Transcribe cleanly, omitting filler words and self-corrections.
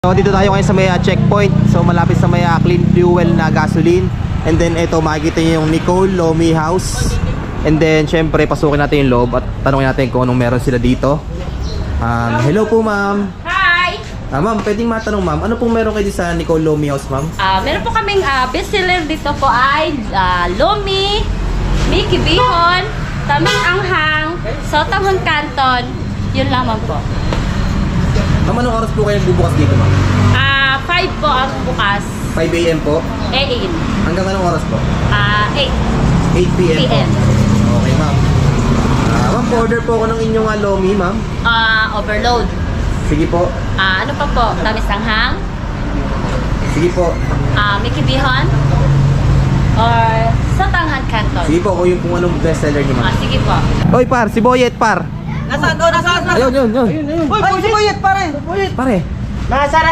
So dito tayo ngayon sa may checkpoint. So malapit sa may clean fuel na gasoline. And then ito makikita niyo yung Nicole Lomi House. And then syempre pasukin natin yung loob at tanungin natin kung anong meron sila dito. Hello po ma'am. Hi! Ma'am, pwedeng matanong ma'am, ano pong meron kayo sa Nicole Lomi House ma'am? Meron po kaming bestseller dito po ay Lomi, Mickey Bihon, Taming Anghang, Sotanghon Canton. Yun lamang po. Ma'am, anong oras po kayo bubukas dito ma'am? 5 po ang bukas. 5 AM po? 8. Hanggang anong oras po? 8 8 PM po. PM. Okay ma'am. Ma'am, order po ako ng inyong Lomi ma'am. Overload. Sige po. Ano pa po? Tamis Anghang, Sige po. Mickey Bihon, or Sotanghon Canton. Sige po, kung yung kung anong bestseller niyo ma'am. Sige po. Oy par, si Boyet par. Nasaan? Nasaan? Ayun, yun. Uy, si Boyet pare. Pare. Nasarap.